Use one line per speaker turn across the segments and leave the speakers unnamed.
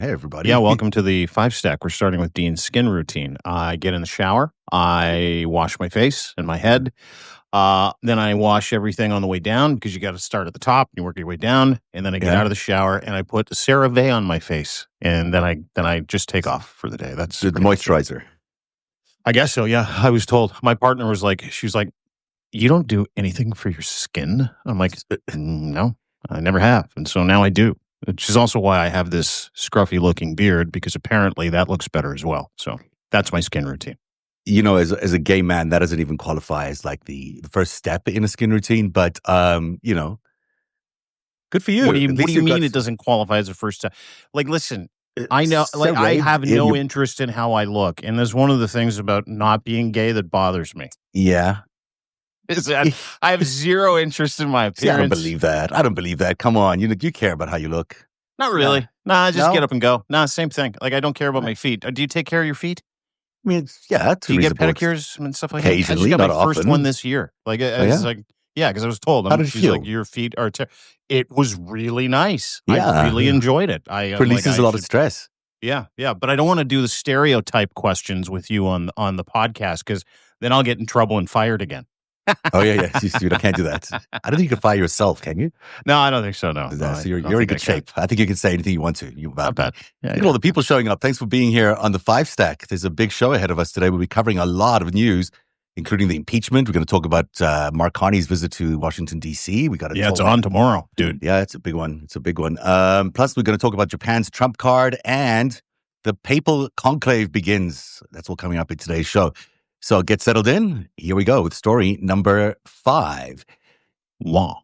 Hey, everybody.
Yeah, welcome to the FiveStack. We're starting with Dean's skin routine. I get in the shower. I wash my face and my head. Then I wash everything on the way down because you got to start at the top and you work your way down. And then I get
Yeah.
out of the shower and I put CeraVe on my face. And then I just take off for the day. That's
The
pretty much it.
moisturizer.
I guess so. Yeah, I was told. My partner was like, she was like, "You don't do anything for your skin." I'm like, "No, I never have," and so now I do. Which is also why I have this scruffy looking beard, because apparently that looks better as well. So that's my skin routine.
You know, as a gay man, that doesn't even qualify as like the first step in a skin routine. But you know, good for you.
What do
At
you
least you've
mean
got
it doesn't qualify as a first step? Like, listen, I know, like, I
CeraVe
have
in
no
your.
interest in how I look, and there's one of the things about not being gay that bothers me.
Yeah.
Is that I have zero interest in my
See, I don't
appearance.
believe that. I don't believe that. Come on, you care about how you look.
Not really. Nah, just
No?
get up and go. Nah, same thing. Like, I don't care about my feet. Do you take care of your feet?
I mean, it's
Do you get
reasonable.
pedicures and stuff like that? I
Occasionally,
just got
not
my first
often.
one this year. Like,
Oh,
I was
yeah?
like, yeah, because I was told.
How did it
She's
feel?
like, your feet are. It was really nice. I
Yeah.
really enjoyed it. I'm like,
Releases a
I
lot of
should.
stress.
Yeah, yeah, but I don't want to do the stereotype questions with you on the podcast because then I'll get in trouble and fired again.
Oh, yeah. You can't do that. I don't think you can fire yourself, can you?
No, I don't think so. No,
So
I
you're
don't
in
think
good
I can.
shape. I think you can say anything you want to. You
Not
about
bad. Yeah,
Look at all the people showing up. Thanks for being here on the FiveStack. There's a big show ahead of us today. We'll be covering a lot of news, including the impeachment. We're going to talk about Mark Carney's visit to Washington, D.C. We got to
it's on tomorrow, dude.
Yeah, it's a big one. Plus, we're going to talk about Japan's Trump card and the papal conclave begins. That's all coming up in today's show. So get settled in. Here we go with story number 5.
Law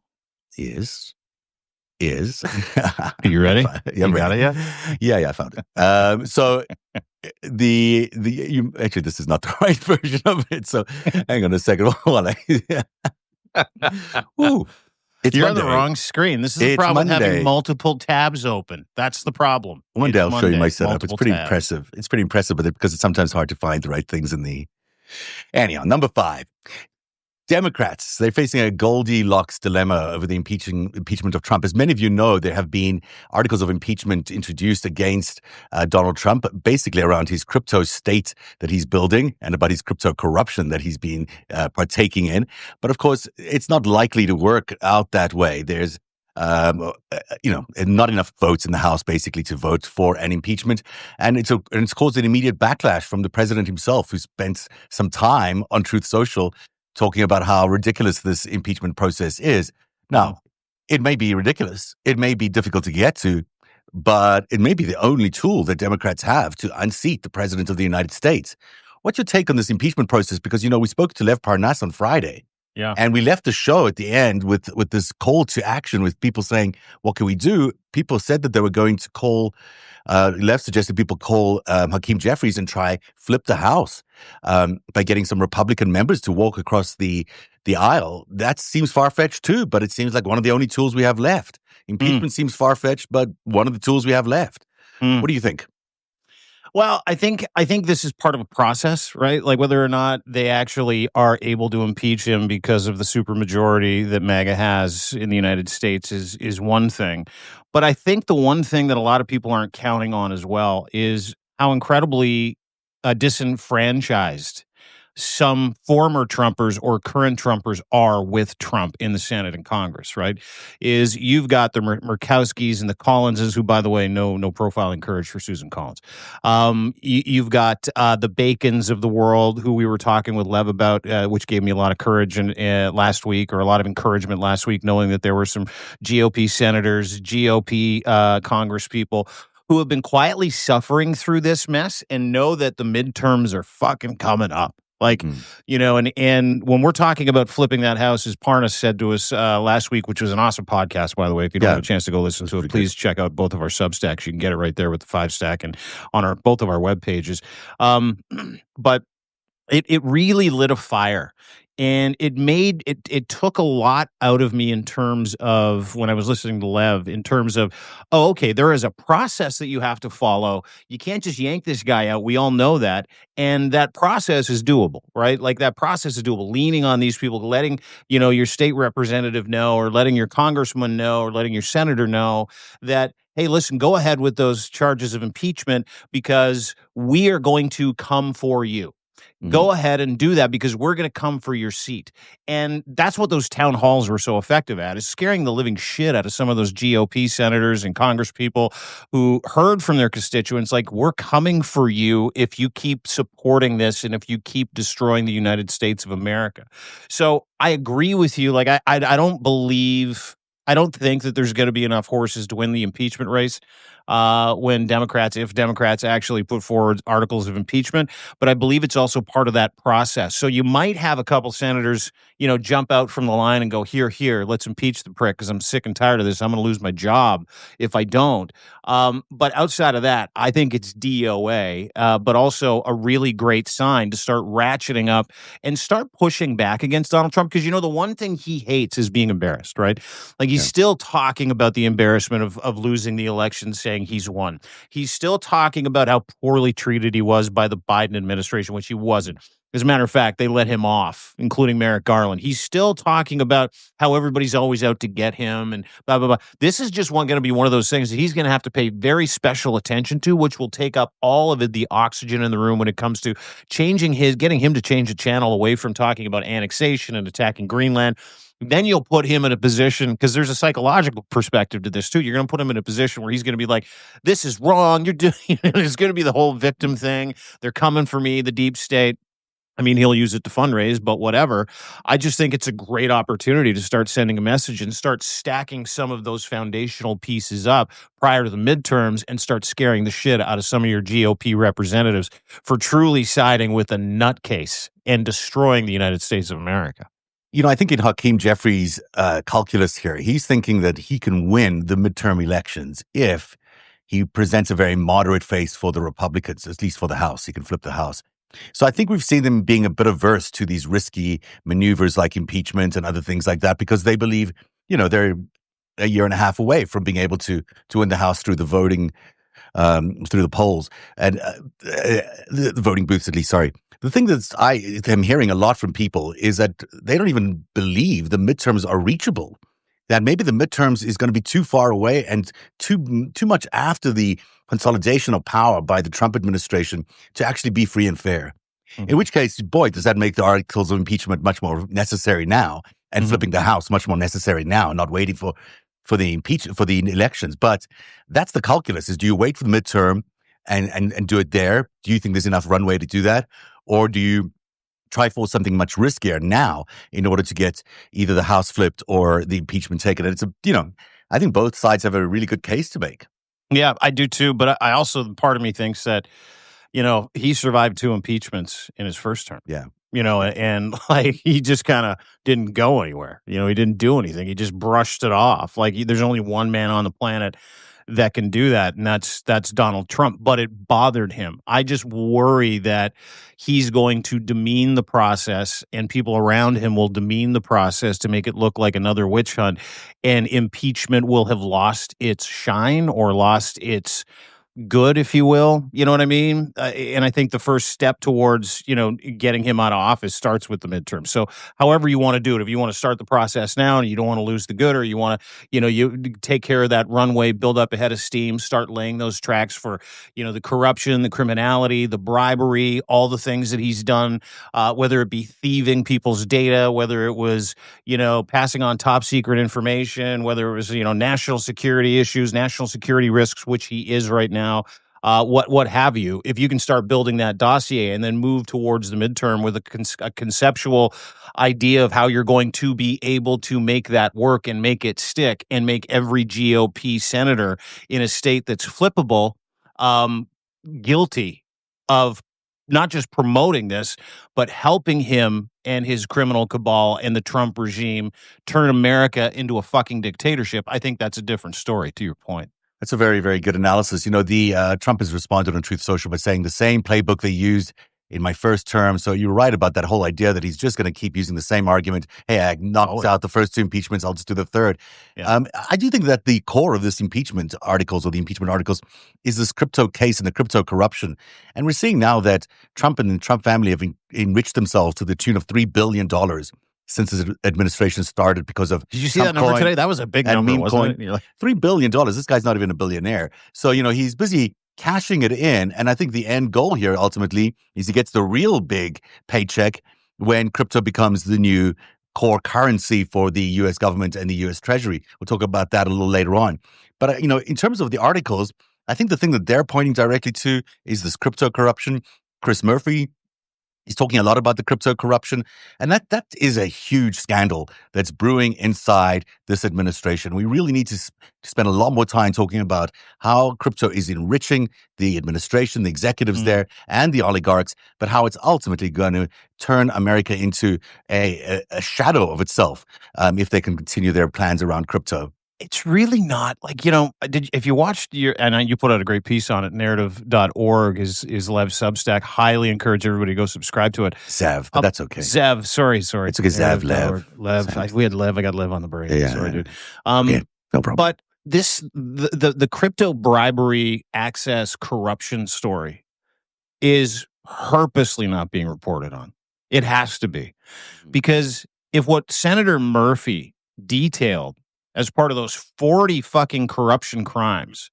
Is
Are you ready?
Yeah,
you got it yet?
Yeah, I found it. So actually, this is not the right version of it. So hang on a second while Ooh,
You're on the wrong screen. This is the problem with having
Monday.
multiple tabs open. That's the problem.
One day I'll show you my setup.
Multiple
It's pretty
tabs.
impressive. It's pretty impressive, because it's sometimes hard to find the right things in the. Anyhow, number 5. Democrats, they're facing a Goldilocks dilemma over the impeachment of Trump. As many of you know, there have been articles of impeachment introduced against Donald Trump, basically around his crypto state that he's building and about his crypto corruption that he's been partaking in. But of course, it's not likely to work out that way. There's not enough votes in the House, basically, to vote for an impeachment. And it's caused an immediate backlash from the president himself, who spent some time on Truth Social talking about how ridiculous this impeachment process is. Now, it may be ridiculous. It may be difficult to get to, but it may be the only tool that Democrats have to unseat the president of the United States. What's your take on this impeachment process? Because, we spoke to Lev Parnas on Friday.
Yeah.
And we left the show at the end with this call to action, with people saying, what can we do? People said that they were going to call, Lev suggested people call Hakeem Jeffries and try flip the House by getting some Republican members to walk across the aisle. That seems far-fetched too, but it seems like one of the only tools we have left. Impeachment seems far-fetched, but one of the tools we have left. What do you think?
Well, I think this is part of a process, right? Like whether or not they actually are able to impeach him because of the supermajority that MAGA has in the United States is one thing. But I think the one thing that a lot of people aren't counting on as well is how incredibly disenfranchised some former Trumpers or current Trumpers are with Trump in the Senate and Congress, right? Is you've got the Murkowskis and the Collinses, who, by the way, no profiling courage for Susan Collins. You've got the Bacons of the world, who we were talking with Lev about, which gave me a lot of courage last week, or a lot of encouragement last week, knowing that there were some GOP senators, GOP Congress people who have been quietly suffering through this mess and know that the midterms are fucking coming up. Like, and when we're talking about flipping that house, as Parnas said to us last week, which was an awesome podcast, by the way, if you don't have a chance to go listen to it, please check out both of our Substacks. You can get it right there with the FiveStack and on both of our web pages. But it really lit a fire. And it took a lot out of me in terms of when I was listening to Lev, in terms of, okay, there is a process that you have to follow. You can't just yank this guy out. We all know that. And that process is doable, right? Like that process is doable. Leaning on these people, letting, your state representative know, or letting your congressman know, or letting your senator know that, hey, listen, go ahead with those charges of impeachment because we are going to come for you.
Mhm.
Go ahead and do that because we're going to come for your seat. And that's what those town halls were so effective at, is scaring the living shit out of some of those GOP senators and congresspeople who heard from their constituents, like, we're coming for you if you keep supporting this and if you keep destroying the United States of America. So I agree with you. Like, I don't think that there's going to be enough horses to win the impeachment race if Democrats actually put forward articles of impeachment. But I believe it's also part of that process. So you might have a couple senators, jump out from the line and go, here, let's impeach the prick because I'm sick and tired of this. I'm going to lose my job if I don't. But outside of that, I think it's DOA, but also a really great sign to start ratcheting up and start pushing back against Donald Trump. Because, the one thing he hates is being embarrassed, right? Like, he's
Yeah.
still talking about the embarrassment of losing the election, saying he's won. He's still talking about how poorly treated he was by the Biden administration, which he wasn't. As a matter of fact, they let him off, including Merrick Garland. He's still talking about how everybody's always out to get him and blah, blah, blah. This is just going to be one of those things that he's going to have to pay very special attention to, which will take up all of the oxygen in the room when it comes to getting him to change the channel away from talking about annexation and attacking Greenland. Then you'll put him in a position, because there's a psychological perspective to this too. You're going to put him in a position where he's going to be like, this is wrong. You're doing, it's going to be the whole victim thing. They're coming for me, the deep state. I mean, he'll use it to fundraise, but whatever. I just think it's a great opportunity to start sending a message and start stacking some of those foundational pieces up prior to the midterms and start scaring the shit out of some of your GOP representatives for truly siding with a nutcase and destroying the United States of America.
I think in Hakeem Jeffries' calculus here, he's thinking that he can win the midterm elections if he presents a very moderate face for the Republicans, at least for the House. He can flip the House. So I think we've seen them being a bit averse to these risky maneuvers like impeachment and other things like that, because they believe, they're a year and a half away from being able to win the House through the voting, through the polls and the voting booths, at least. Sorry. The thing that I am hearing a lot from people is that they don't even believe the midterms are reachable. That maybe the midterms is going to be too far away and too much after the consolidation of power by the Trump administration to actually be free and fair.
Mhm.
In which case, boy, does that make the articles of impeachment much more necessary now, and
Mhm.
flipping the House much more necessary now, not waiting for the elections. But that's the calculus: is do you wait for the midterm and do it there? Do you think there's enough runway to do that, or do you try for something much riskier now in order to get either the House flipped or the impeachment taken? And I think both sides have a really good case to make.
Yeah, I do too. But I also, part of me thinks that, he survived 2 impeachments in his first term.
Yeah.
And like, he just kind of didn't go anywhere. He didn't do anything. He just brushed it off. Like, there's only one man on the planet that can do that, and that's Donald Trump. But it bothered him. I just worry that he's going to demean the process, and people around him will demean the process to make it look like another witch hunt, and impeachment will have lost its shine or lost its good, if you will. You know what I mean? And I think the first step towards, getting him out of office starts with the midterm. So however you want to do it, if you want to start the process now and you don't want to lose the good, or you want to, you take care of that runway, build up ahead of steam, start laying those tracks for, the corruption, the criminality, the bribery, all the things that he's done, whether it be thieving people's data, whether it was, passing on top secret information, whether it was, national security issues, national security risks, which he is right now. What have you? If you can start building that dossier and then move towards the midterm with a conceptual idea of how you're going to be able to make that work and make it stick and make every GOP senator in a state that's flippable um, guilty of not just promoting this, but helping him and his criminal cabal and the Trump regime turn America into a fucking dictatorship, I think that's a different story, to your point.
That's a very, very good analysis. The Trump has responded on Truth Social by saying the same playbook they used in my first term. So you're right about that whole idea that he's just going to keep using the same argument. Hey, I knocked out the first 2 impeachments. I'll just do the third.
Yeah.
I do think that the core of this impeachment articles or the impeachment articles is this crypto case and the crypto corruption. And we're seeing now that Trump and the Trump family have enriched themselves to the tune of $3 billion since his administration started because of
Did you see that
Trump
number
coin
today? That was a big
and
number,
meme
wasn't it?
coin.
And you're like,
$3 billion. This guy's not even a billionaire. So, he's busy cashing it in. And I think the end goal here ultimately is he gets the real big paycheck when crypto becomes the new core currency for the US government and the US Treasury. We'll talk about that a little later on. But, in terms of the articles, I think the thing that they're pointing directly to is this crypto corruption. Chris Murphy, he's talking a lot about the crypto corruption, and that is a huge scandal that's brewing inside this administration. We really need to spend a lot more time talking about how crypto is enriching the administration, the executives there, and the oligarchs, but how it's ultimately going to turn America into a shadow of itself if they can continue their plans around crypto.
it's really not like, if you watched you put out a great piece on it, narrative.org is Lev's Substack. Highly encourage everybody to go subscribe to it.
Zev, but that's okay.
Zev, sorry.
It's okay, Zev,
Lev.
Zev.
We had Lev. I got Lev on the brain.
Yeah.
Sorry, dude.
Okay, no problem.
But the crypto bribery access corruption story is purposely not being reported on. It has to be. Because if what Senator Murphy detailed as part of those 40 fucking corruption crimes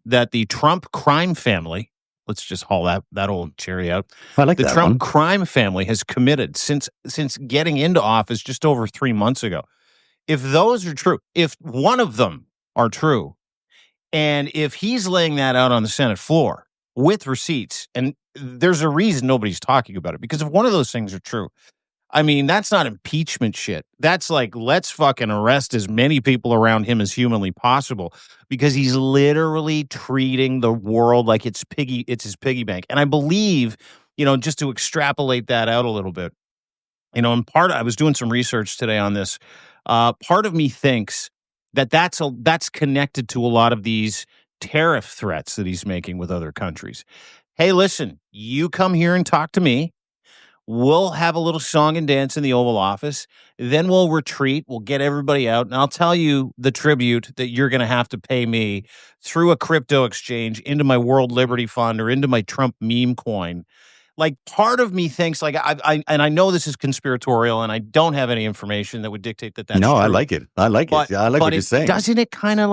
that the Trump crime family, let's just haul that old cherry out.
I like
the
that
Trump
one.
crime family has committed since getting into office just over 3 months ago. If those are true, if one of them are true, and if he's laying that out on the Senate floor with receipts, and there's a reason nobody's talking about it, because if one of those things are true, I mean, that's not impeachment shit. That's like, let's fucking arrest as many people around him as humanly possible, because he's literally treating the world like it's his piggy bank. And I believe, just to extrapolate that out a little bit, and I was doing some research today on this. Part of me thinks that's connected to a lot of these tariff threats that he's making with other countries. Hey, listen, you come here and talk to me. We'll have a little song and dance in the Oval Office. Then we'll retreat. We'll get everybody out. And I'll tell you the tribute that you're going to have to pay me through a crypto exchange into my World Liberty Fund or into my Trump meme coin. Like, part of me thinks, like, I know this is conspiratorial and I don't have any information that would dictate that that's
No,
true.
I like it. I like it. Yeah, I like what you're saying.
Doesn't it kind of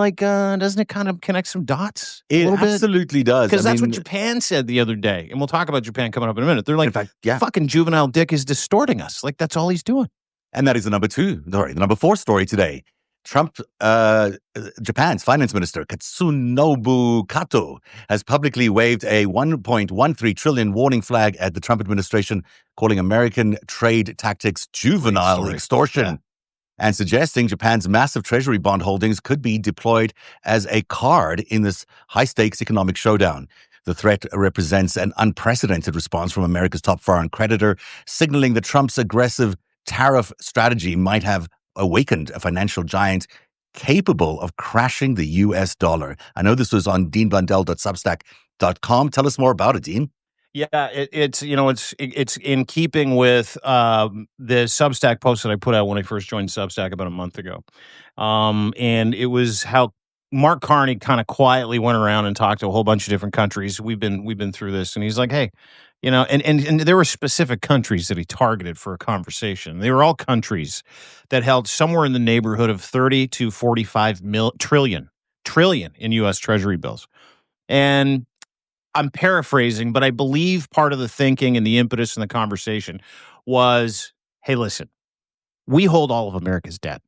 connect some dots?
It absolutely does.
Because that's what Japan said the other day. And we'll talk about Japan coming up in a minute. They're like,
in fact, yeah.
Fucking juvenile dick is distorting us. Like, that's all he's doing.
And that is the number 4 story today. Japan's finance minister, Katsunobu Kato, has publicly waved a $1.13 trillion warning flag at the Trump administration, calling American trade tactics juvenile extortion, and suggesting Japan's massive treasury bond holdings could be deployed as a card in this high-stakes economic showdown. The threat represents an unprecedented response from America's top foreign creditor, signaling that Trump's aggressive tariff strategy might have awakened a financial giant capable of crashing the US dollar. I know this was on deanblundell.substack.com. Tell us more about it, Dean.
Yeah, it's in keeping with the Substack post that I put out when I first joined Substack about a month ago, and it was how Mark Carney kind of quietly went around and talked to a whole bunch of different countries. We've been through this, and he's like, hey, and there were specific countries that he targeted for a conversation. They were all countries that held somewhere in the neighborhood of 30 to 45 trillion in U.S. Treasury bills. And I'm paraphrasing, but I believe part of the thinking and the impetus in the conversation was, hey, listen, we hold all of America's debt,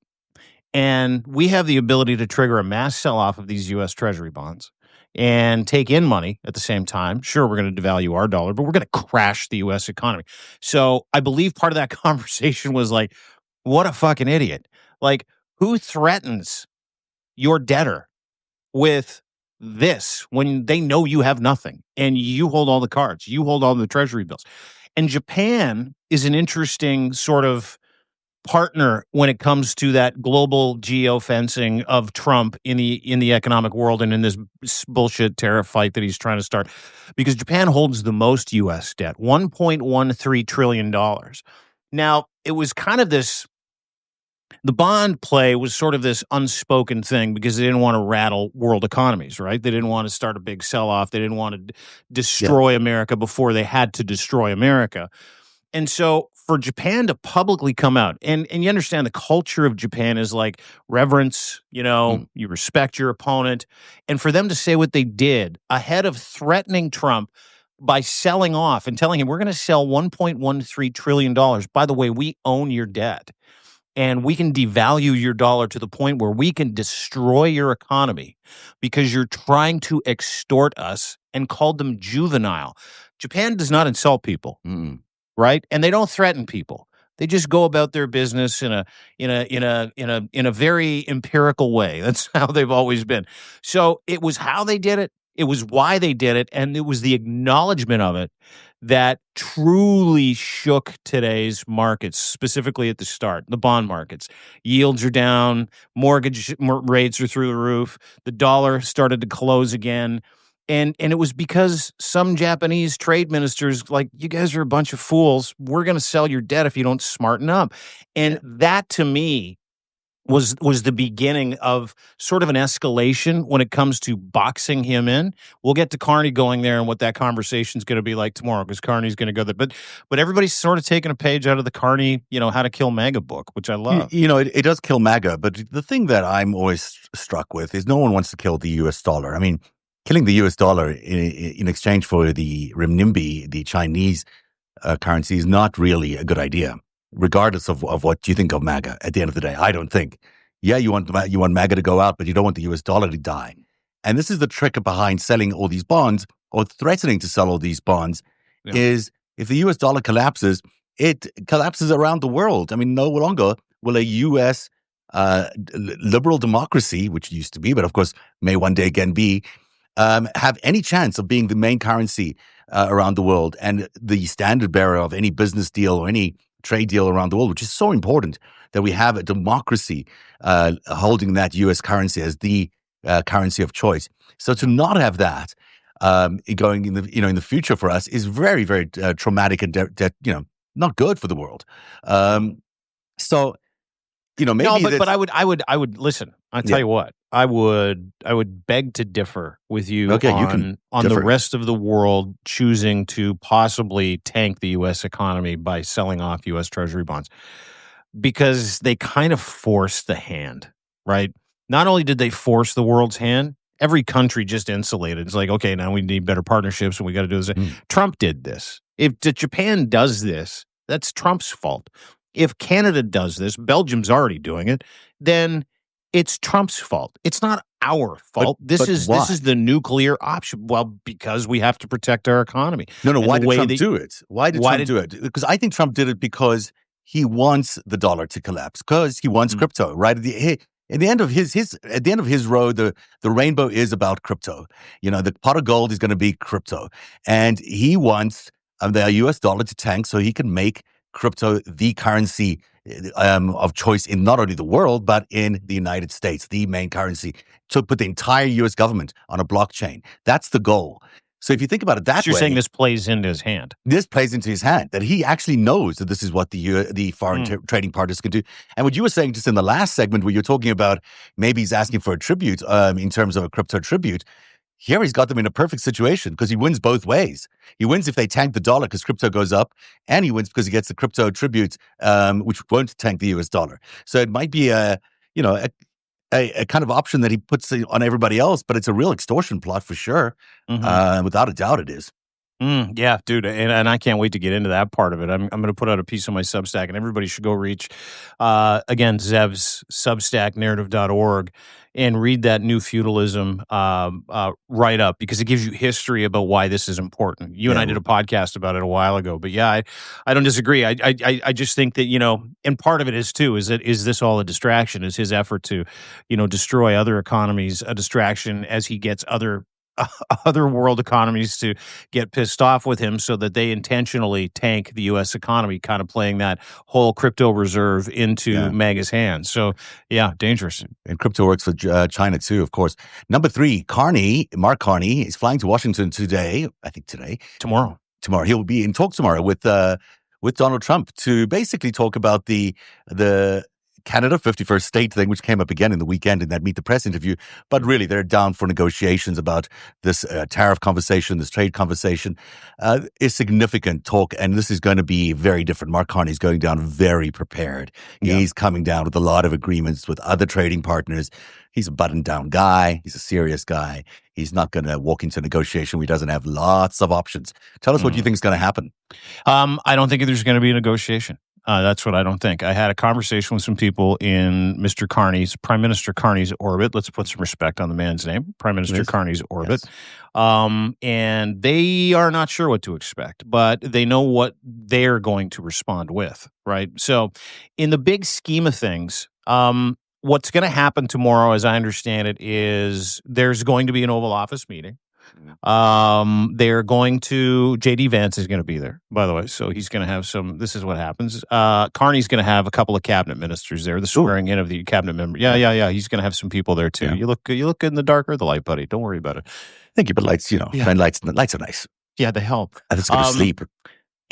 and we have the ability to trigger a mass sell-off of these U.S. Treasury bonds and take in money at the same time. Sure, we're going to devalue our dollar, but we're going to crash the U.S. economy. So I believe part of that conversation was like, what a fucking idiot. Like, who threatens your debtor with this when they know you have nothing and you hold all the cards, you hold all the treasury bills? And Japan is an interesting sort of partner when it comes to that global geofencing of Trump in the economic world and in this bullshit tariff fight that he's trying to start, because Japan holds the most U.S. debt, $1.13 trillion. Now, it was kind of the bond play was sort of this unspoken thing because they didn't want to rattle world economies, right? They didn't want to start a big sell-off. They didn't want to destroy America before they had to destroy America. And so for Japan to publicly come out, and you understand the culture of Japan is like reverence, you respect your opponent, and for them to say what they did ahead of threatening Trump by selling off and telling him we're going to sell $1.13 trillion. By the way, we own your debt and we can devalue your dollar to the point where we can destroy your economy because you're trying to extort us, and called them juvenile. Japan does not insult people, right? And they don't threaten people. They just go about their business in a very empirical way. That's how they've always been. So it was how they did it. It was why they did it, and it was the acknowledgement of it that truly shook today's markets, specifically at the start, the bond markets. Yields are down, mortgage rates are through the roof, the dollar started to close again. And it was because some Japanese trade ministers, like, you guys are a bunch of fools. We're going to sell your debt if you don't smarten up. And that, to me, was the beginning of sort of an escalation when it comes to boxing him in. We'll get to Carney going there and what that conversation is going to be like tomorrow, because Carney's going to go there. But everybody's sort of taking a page out of the Carney, How to Kill MAGA book, which I love.
It does kill MAGA, but the thing that I'm always struck with is no one wants to kill the U.S. dollar. I mean, killing the U.S. dollar in exchange for the renminbi, the Chinese currency, is not really a good idea, regardless of what you think of MAGA. At the end of the day, I don't think. Yeah, you want MAGA to go out, but you don't want the U.S. dollar to die. And this is the trick behind selling all these bonds, or threatening to sell all these bonds, is if the U.S. dollar collapses, it collapses around the world. I mean, no longer will a U.S. Liberal democracy, which used to be, but of course may one day again be, have any chance of being the main currency around the world and the standard bearer of any business deal or any trade deal around the world, which is so important that we have a democracy holding that U.S. currency as the currency of choice. So to not have that going in the future for us is very, very traumatic and not good for the world. So maybe
no, but I would listen. I'll tell you what. I would beg to differ with you on the rest of the world choosing to possibly tank the U.S. economy by selling off U.S. Treasury bonds, because they kind of forced the hand, right? Not only did they force the world's hand, every country just insulated. It's like, okay, now we need better partnerships and we got to do this. Trump did this. If Japan does this, that's Trump's fault. If Canada does this, Belgium's already doing it, then it's Trump's fault. It's not our fault. This is the nuclear option. Well, because we have to protect our economy.
No. Why did Trump do it? Why did Trump do it? Because I think Trump did it because he wants the dollar to collapse, because he wants crypto. Right at the end of his road, the rainbow is about crypto. The pot of gold is going to be crypto, and he wants the U.S. dollar to tank so he can make crypto the currency of choice in not only the world, but in the United States, the main currency, to put the entire U.S. government on a blockchain. That's the goal. So if you think about it that way,
you're saying this plays into his hand.
This plays into his hand, that he actually knows that this is what the foreign trading partners can do. And what you were saying just in the last segment, where you're talking about maybe he's asking for a tribute in terms of a crypto tribute, here he's got them in a perfect situation, because he wins both ways. He wins if they tank the dollar because crypto goes up, and he wins because he gets the crypto tribute, which won't tank the U.S. dollar. So it might be a kind of option that he puts on everybody else, but it's a real extortion plot for sure. Without a doubt, it is.
Yeah, dude, and I can't wait to get into that part of it. I'm going to put out a piece on my Substack, and everybody should go reach, again, Zev's Substack, narrative.org, and read that New Feudalism write-up, because it gives you history about why this is important. You and I did a podcast about it a while ago, but yeah, I don't disagree. I just think that, and part of it is too, is this all a distraction? Is his effort to, destroy other economies a distraction as he gets other world economies to get pissed off with him so that they intentionally tank the U.S. economy, kind of playing that whole crypto reserve into MAGA's hands. So, yeah, dangerous.
And crypto works for China too, of course. Number 3, Mark Carney is flying to Washington today. I think tomorrow. He'll be in talks tomorrow with Donald Trump to basically talk about the Canada, 51st state thing, which came up again in the weekend in that Meet the Press interview. But really, they're down for negotiations about this tariff conversation, this trade conversation. Is significant talk, and this is going to be very different. Mark Carney's going down very prepared.
Yeah.
He's coming down with a lot of agreements with other trading partners. He's a buttoned-down guy. He's a serious guy. He's not going to walk into a negotiation where he doesn't have lots of options. Tell us what you think is going to happen.
I don't think there's going to be a negotiation. That's what I don't think. I had a conversation with some people in Prime Minister Carney's orbit. Let's put some respect on the man's name, Prime Minister Carney's orbit. Yes. And they are not sure what to expect, but they know what they're going to respond with, right? So in the big scheme of things, what's going to happen tomorrow, as I understand it, is there's going to be an Oval Office meeting. They're going to JD Vance is going to be there, by the way. So he's going to have this is what happens. Carney's going to have a couple of cabinet ministers there, the swearing in of the cabinet member. Yeah. He's going to have some people there too. Yeah. You look good in the dark or the light, buddy. Don't worry about it.
Thank you, but lights, lights are nice.
Yeah, they help.
Let's go to sleep.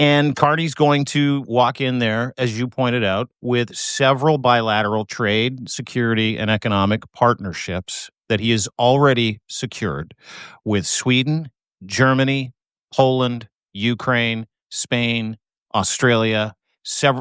And Carney's going to walk in there, as you pointed out, with several bilateral trade, security, and economic partnerships that he has already secured with Sweden, Germany, Poland, Ukraine, Spain, Australia,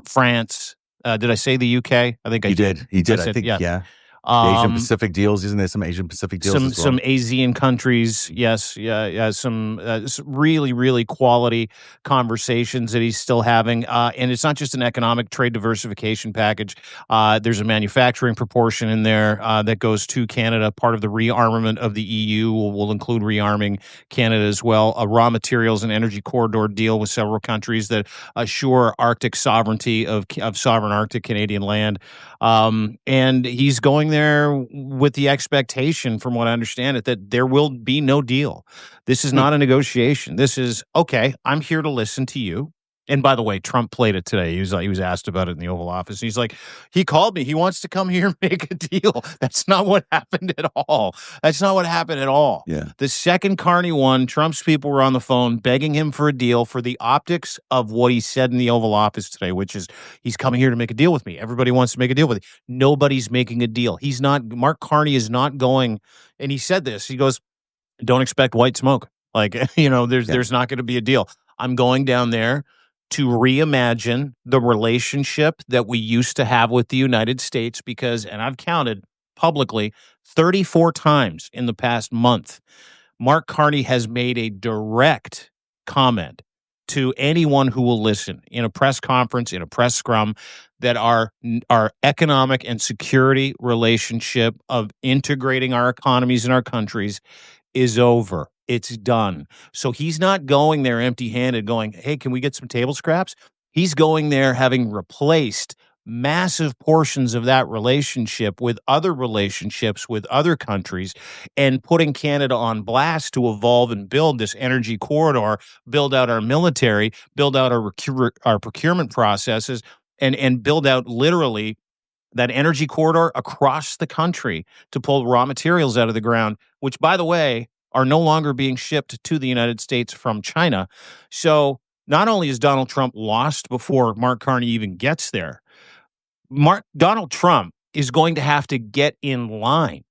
France. Did I say the UK? I think I did.
You did. I think, yeah. Asian Pacific deals, isn't there some Asian Pacific deals?
Some Asian countries, yes, yeah. Some really, really quality conversations that he's still having, and it's not just an economic trade diversification package. There's a manufacturing proportion in there that goes to Canada. Part of the rearmament of the EU will include rearming Canada as well. A raw materials and energy corridor deal with several countries that assure Arctic sovereignty of sovereign Arctic Canadian land. And he's going there with the expectation, from what I understand it, that there will be no deal. This is not a negotiation. This is, okay, I'm here to listen to you. And by the way, Trump played it today. He was asked about it in the Oval Office. He's like, he called me. He wants to come here and make a deal. That's not what happened at all. Yeah. The second Carney won, Trump's people were on the phone begging him for a deal for the optics of what he said in the Oval Office today, which is he's coming here to make a deal with me. Everybody wants to make a deal with me. Nobody's making a deal. Mark Carney is not going, and he said this, he goes, don't expect white smoke. Like, there's not going to be a deal. I'm going down there to reimagine the relationship that we used to have with the United States because, and I've counted publicly 34 times in the past month, Mark Carney has made a direct comment to anyone who will listen in a press conference, in a press scrum, that our economic and security relationship of integrating our economies and our countries is over. It's done. So he's not going there empty-handed going, hey, can we get some table scraps? He's going there having replaced massive portions of that relationship with other relationships with other countries and putting Canada on blast to evolve and build this energy corridor, build out our military, build out our procurement processes, and build out literally that energy corridor across the country to pull raw materials out of the ground, which, by the way, are no longer being shipped to the United States from China. So not only is Donald Trump lost before Mark Carney even gets there, Donald Trump is going to have to get in line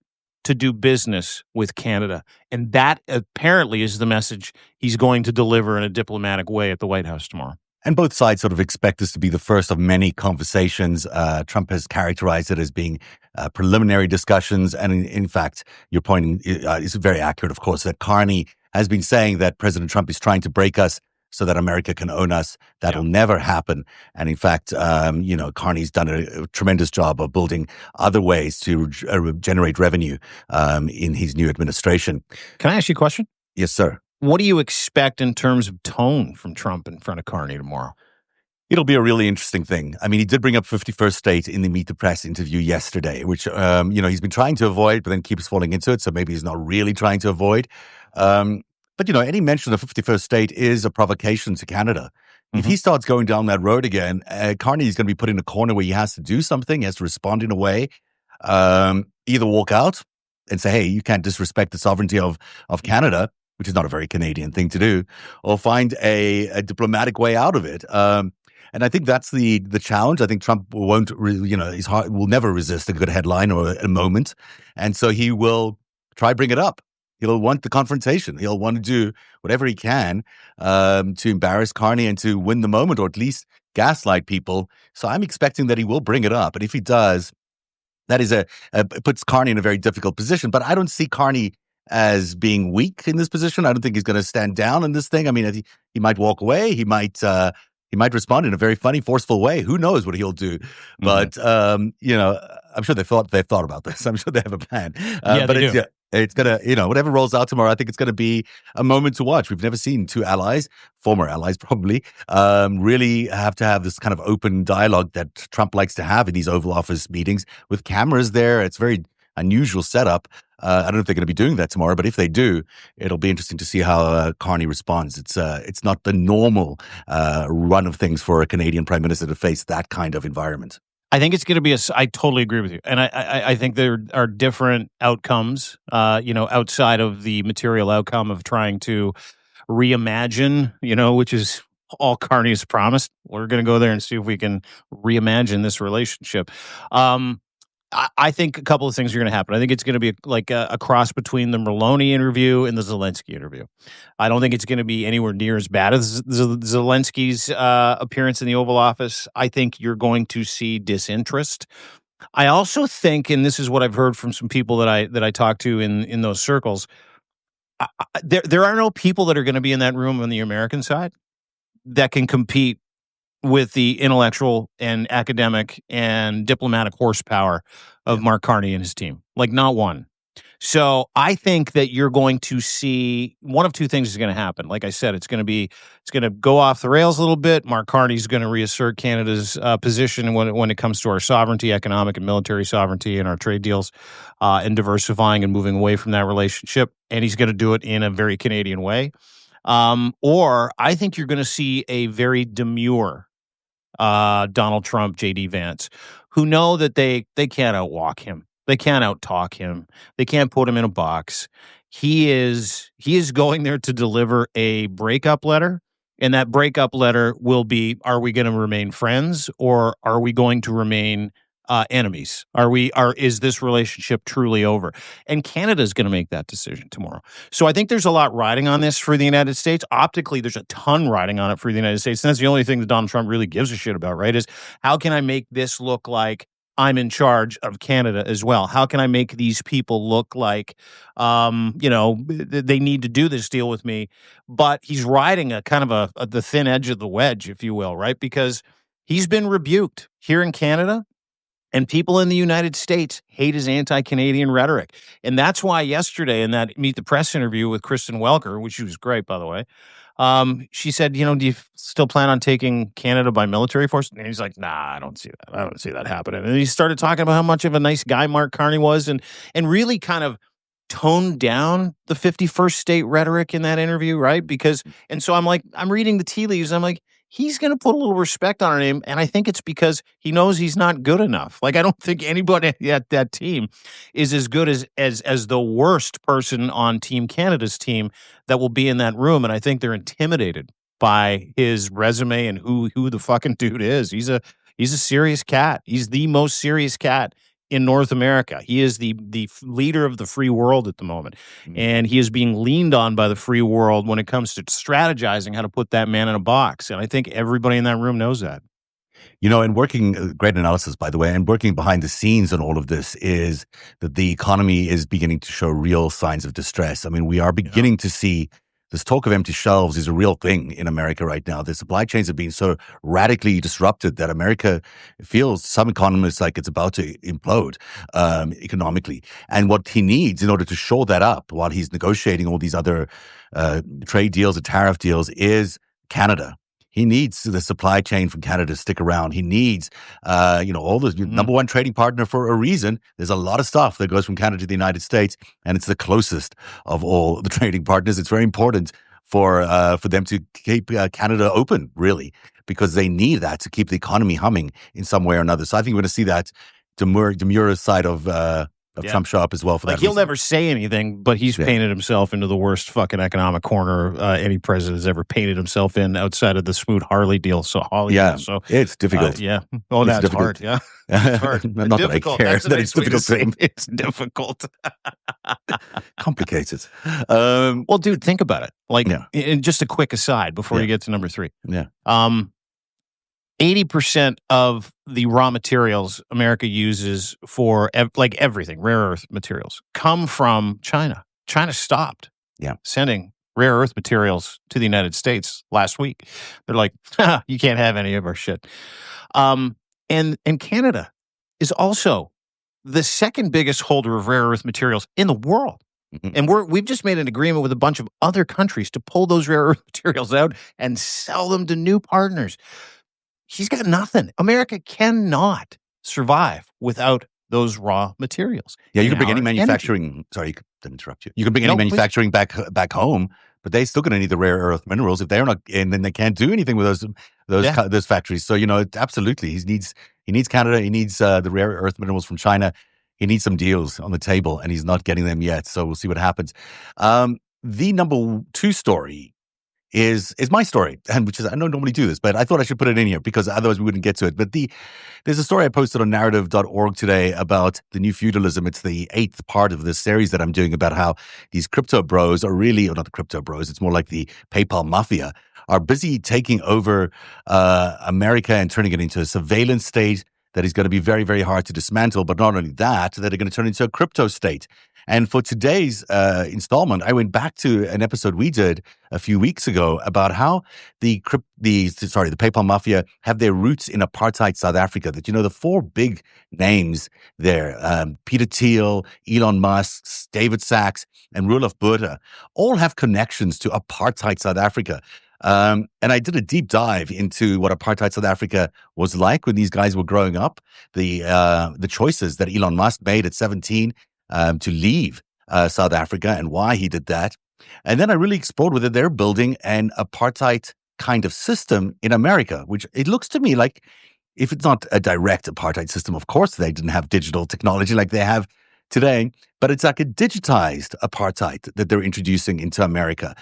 to do business with Canada. And that apparently is the message he's going to deliver in a diplomatic way at the White House tomorrow.
And both sides sort of expect this to be the first of many conversations. Trump has characterized it as being preliminary discussions. And in fact, your point is very accurate, of course, that Carney has been saying that President Trump is trying to break us so that America can own us. That'll never happen. And in fact, Carney's done a tremendous job of building other ways to generate revenue in his new administration.
Can I ask you a question?
Yes, sir.
What do you expect in terms of tone from Trump in front of Carney tomorrow?
It'll be a really interesting thing. I mean, he did bring up 51st State in the Meet the Press interview yesterday, which, he's been trying to avoid, but then keeps falling into it. So maybe he's not really trying to avoid. But any mention of 51st State is a provocation to Canada. Mm-hmm. If he starts going down that road again, Carney is going to be put in a corner where he has to do something. He has to respond in a way, either walk out and say, hey, you can't disrespect the sovereignty of Canada, which is not a very Canadian thing to do, or find a diplomatic way out of it. And I think that's the challenge. I think Trump won't, his heart will never resist a good headline or a moment, and so he will try bring it up. He'll want the confrontation. He'll want to do whatever he can to embarrass Carney and to win the moment, or at least gaslight people. So I'm expecting that he will bring it up, and if he does, that is it puts Carney in a very difficult position. But I don't see Carney as being weak in this position. I don't think he's going to stand down in this thing. I mean, he might walk away. He might respond in a very funny, forceful way. Who knows what he'll do? But I'm sure they've thought about this. I'm sure they have a plan.
Yeah,
but
they do.
It's gonna, whatever rolls out tomorrow, I think it's gonna be a moment to watch. We've never seen two allies, former allies probably, really have to have this kind of open dialogue that Trump likes to have in these Oval Office meetings with cameras there. It's very unusual setup. I don't know if they're going to be doing that tomorrow, but if they do, it'll be interesting to see how Carney responds. It's not the normal run of things for a Canadian prime minister to face that kind of environment.
I think it's going to be I totally agree with you. And I think there are different outcomes, outside of the material outcome of trying to reimagine, which is all Carney has promised. We're going to go there and see if we can reimagine this relationship. I think a couple of things are going to happen. I think it's going to be like a cross between the Maloney interview and the Zelensky interview. I don't think it's going to be anywhere near as bad as Zelensky's appearance in the Oval Office. I think you're going to see disinterest. I also think, and this is what I've heard from some people that I talk to in those circles, there are no people that are going to be in that room on the American side that can compete with the intellectual and academic and diplomatic horsepower of Mark Carney and his team. Like, not one. So I think that you're going to see one of two things is going to happen. Like I said, it's going to go off the rails a little bit. Mark Carney's going to reassert Canada's position when it comes to our sovereignty, economic and military sovereignty, and our trade deals, and diversifying and moving away from that relationship. And he's going to do it in a very Canadian way. Or I think you're going to see a very demure Donald Trump, J.D. Vance, who know that they can't outwalk him. They can't outtalk him. They can't put him in a box. He is going there to deliver a breakup letter, and that breakup letter will be: are we going to remain friends, or are we going to remain enemies? Is this relationship truly over? And Canada is going to make that decision tomorrow. So I think there's a lot riding on this for the United States. Optically, there's a ton riding on it for the United States. And that's the only thing that Donald Trump really gives a shit about, right? Is how can I make this look like I'm in charge of Canada as well? How can I make these people look like, they need to do this deal with me? But he's riding a kind of the thin edge of the wedge, if you will, right? Because he's been rebuked here in Canada. And people in the United States hate his anti-Canadian rhetoric. And that's why yesterday in that Meet the Press interview with Kristen Welker, which was great, by the way, she said, do you still plan on taking Canada by military force? And he's like, nah, I don't see that. I don't see that happening. And he started talking about how much of a nice guy Mark Carney was and really kind of toned down the 51st state rhetoric in that interview, right? And so I'm reading the tea leaves. I'm like, he's going to put a little respect on our name. And I think it's because he knows he's not good enough. Like, I don't think anybody at that team is as good as the worst person on Team Canada's team that will be in that room. And I think they're intimidated by his resume and who the fucking dude is. He's a serious cat. He's the most serious cat in North America. He is the leader of the free world at the moment. And he is being leaned on by the free world when it comes to strategizing how to put that man in a box. And I think everybody in that room knows that.
And working, great analysis, by the way, and working behind the scenes on all of this is that the economy is beginning to show real signs of distress. I mean, we are beginning to see this talk of empty shelves is a real thing in America right now. The supply chains have been so radically disrupted that America feels, some economists, like it's about to implode economically. And what he needs in order to shore that up while he's negotiating all these other trade deals and tariff deals is Canada. He needs the supply chain from Canada to stick around. He needs, all the number one trading partner for a reason. There's a lot of stuff that goes from Canada to the United States, and it's the closest of all the trading partners. It's very important for them to keep Canada open, really, because they need that to keep the economy humming in some way or another. So I think we're going to see that demure side of Trump show up as well for
like
that
he'll
reason.
never say anything, but he's painted himself into the worst fucking economic corner any president has ever painted himself in outside of the Smoot Harley deal. So so
it's difficult.
Oh,
It's
that's
difficult.
hard. Yeah, it's hard.
Not
difficult.
that I care
That's the
that
nice
it's
way to
difficult to
say
him.
it. It's difficult.
Complicated.
Well, dude, think about it. Like,
Yeah.
and just a quick aside before you get to number 3.
Yeah.
80% of the raw materials America uses for like everything, rare earth materials, come from China. China stopped sending rare earth materials to the United States last week. They're like, you can't have any of our shit. And Canada is also the second biggest holder of rare earth materials in the world. And we've just made an agreement with a bunch of other countries to pull those rare earth materials out and sell them to new partners. He's got nothing. America cannot survive without those raw materials.
Yeah, you can bring any manufacturing. Sorry, to interrupt you. You can bring any manufacturing back home, but they're still going to need the rare earth minerals if they're not, and then they can't do anything with those factories. So absolutely, he needs Canada. He needs the rare earth minerals from China. He needs some deals on the table, and he's not getting them yet. So we'll see what happens. The number 2 story is my story, and which is, I don't normally do this, but I thought I should put it in here because otherwise we wouldn't get to it. But there's a story I posted on narrative.org today about the new feudalism. It's the 8th part of this series that I'm doing about how these crypto bros are really, or not the crypto bros, it's more like the PayPal mafia, are busy taking over America and turning it into a surveillance state that is going to be very, very hard to dismantle. But not only that, they're going to turn into a crypto state. And for today's installment, I went back to an episode we did a few weeks ago about how the PayPal mafia have their roots in apartheid South Africa. That, the 4 big names there, Peter Thiel, Elon Musk, David Sachs, and Roelof Botha, all have connections to apartheid South Africa. And I did a deep dive into what apartheid South Africa was like when these guys were growing up, the choices that Elon Musk made at 17 to leave South Africa and why he did that. And then I really explored whether they're building an apartheid kind of system in America, which it looks to me like, if it's not a direct apartheid system, of course they didn't have digital technology like they have today, but it's like a digitized apartheid that they're introducing into America,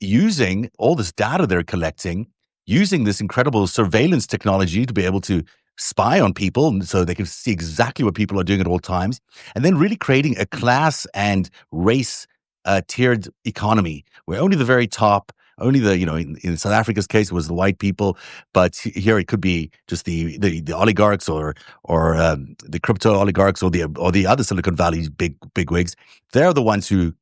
using all this data they're collecting, using this incredible surveillance technology to be able to spy on people so they can see exactly what people are doing at all times, and then really creating a class and race tiered economy where only the very top, only the, in South Africa's case, it was the white people, but here it could be just the oligarchs or the crypto oligarchs or the other Silicon Valley big wigs. They're the ones who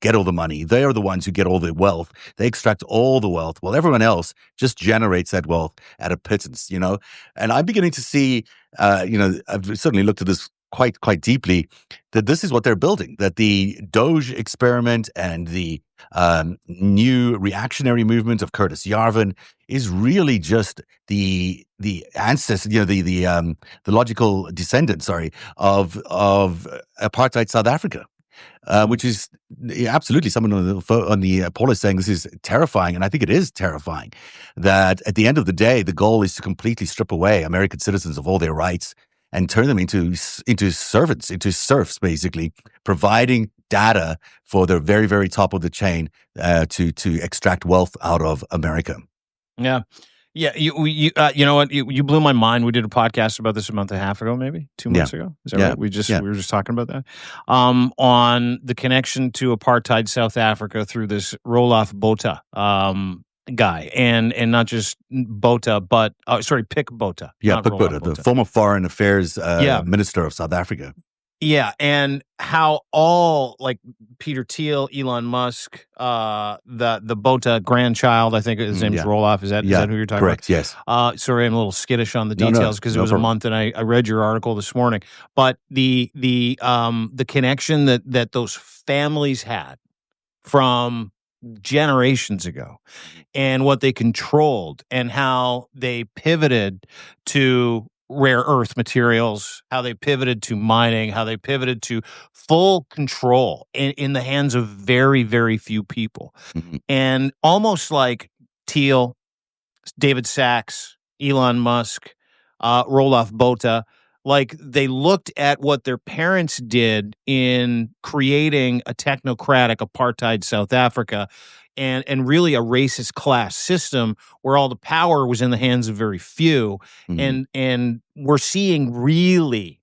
get all the money. They are the ones who get all the wealth. They extract all the wealth, while everyone else just generates that wealth at a pittance, And I'm beginning to see, I've certainly looked at this quite deeply, that this is what they're building, that the Doge experiment and the new reactionary movement of Curtis Yarvin is really just the ancestor, the logical descendant, of apartheid South Africa. Which is absolutely, someone on the poll is saying this is terrifying, and I think it is terrifying that at the end of the day, the goal is to completely strip away American citizens of all their rights and turn them into servants, into serfs, basically, providing data for the very, very top of the chain to extract wealth out of America.
Yeah. Yeah, you know what? You blew my mind. We did a podcast about this a month and a half ago, maybe 2 months ago. Is that right? We were just talking about that on the connection to apartheid South Africa through this Roelof Botha guy, and not just Botha, but Pik Botha.
Yeah, Pik Botha, the former Foreign Affairs Minister of South Africa.
Yeah, and how all, like, Peter Thiel, Elon Musk, the Botha grandchild, I think his name's Roelof. Is that who you're talking
about? Correct,
yes. Sorry, I'm a little skittish on the details because it was a month, and I read your article this morning. But the connection that those families had from generations ago, and what they controlled, and how they pivoted to rare earth materials, how they pivoted to mining, how they pivoted to full control in the hands of very, very few people.
Mm-hmm.
And almost like Thiel, David Sachs, Elon Musk, Roelof Botha, like they looked at what their parents did in creating a technocratic apartheid South Africa and really a racist class system where all the power was in the hands of very few.
Mm.
And we're seeing really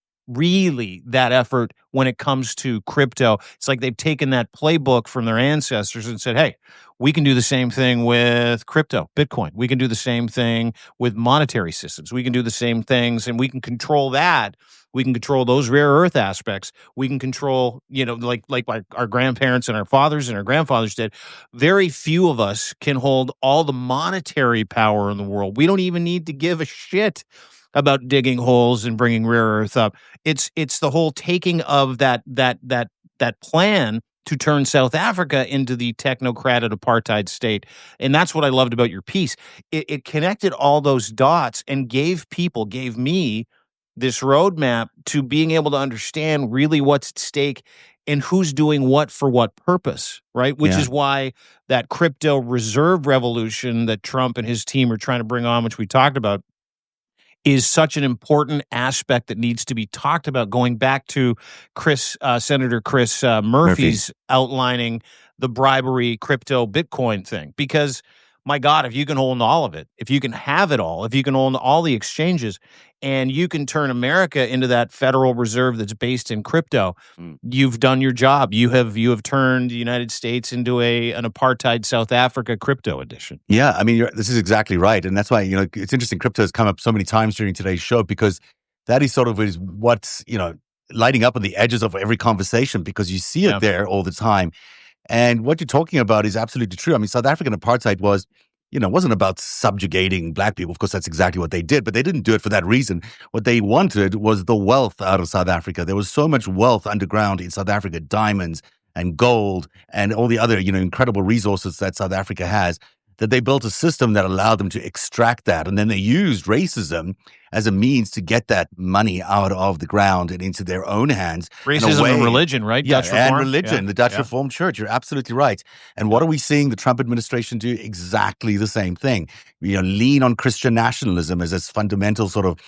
that effort when it comes to crypto. It's like they've taken that playbook from their ancestors and said, hey, we can do the same thing with crypto, Bitcoin. We can do the same thing with monetary systems. We can do the same things, and we can control that. We can control those rare earth aspects. We can control, like our grandparents and our fathers and our grandfathers did. Very few of us can hold all the monetary power in the world. We don't even need to give a shit about digging holes and bringing rare earth up. It's the whole taking of that plan to turn South Africa into the technocratic apartheid state. And that's what I loved about your piece. It connected all those dots and gave me this roadmap to being able to understand really what's at stake and who's doing what for what purpose, right? Which
Yeah.
is why that crypto reserve revolution that Trump and his team are trying to bring on, which we talked about, is such an important aspect that needs to be talked about. Going back to Senator Chris Murphy's outlining the bribery crypto Bitcoin thing, because my God, if you can own all of it, if you can have it all, if you can own all the exchanges, and you can turn America into that Federal Reserve that's based in crypto, you've done your job. You have turned the United States into an apartheid South Africa crypto edition.
Yeah, I mean, this is exactly right. And that's why, it's interesting. Crypto has come up so many times during today's show because that is sort of is what's, lighting up on the edges of every conversation because you see it there all the time. And what you're talking about is absolutely true. I mean, South African apartheid wasn't about subjugating black people. Of course, that's exactly what they did, but they didn't do it for that reason. What they wanted was the wealth out of South Africa. There was so much wealth underground in South Africa, diamonds and gold and all the other, incredible resources that South Africa has, that they built a system that allowed them to extract that. And then they used racism as a means to get that money out of the ground and into their own hands.
Racism and religion, right?
Yeah,
Dutch
and
Reform.
religion, the Dutch Reformed Church. You're absolutely right. And what are we seeing the Trump administration do? Exactly the same thing. Lean on Christian nationalism as this fundamental sort of,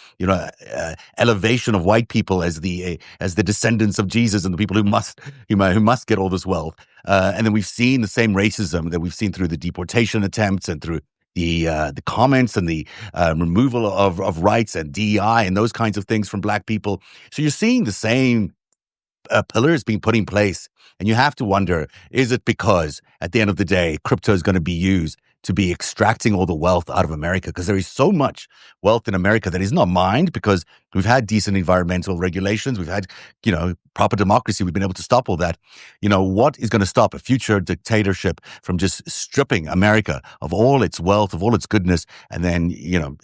elevation of white people as the descendants of Jesus and the people who must get all this wealth. And then we've seen the same racism that we've seen through the deportation attempts and through the comments and the removal of rights and DEI and those kinds of things from black people. So you're seeing the same pillars being put in place. And you have to wonder, is it because at the end of the day, crypto is going to be used to be extracting all the wealth out of America? Because there is so much wealth in America that is not mined because we've had decent environmental regulations. We've had, proper democracy. We've been able to stop all that. What is going to stop a future dictatorship from just stripping America of all its wealth, of all its goodness, and then,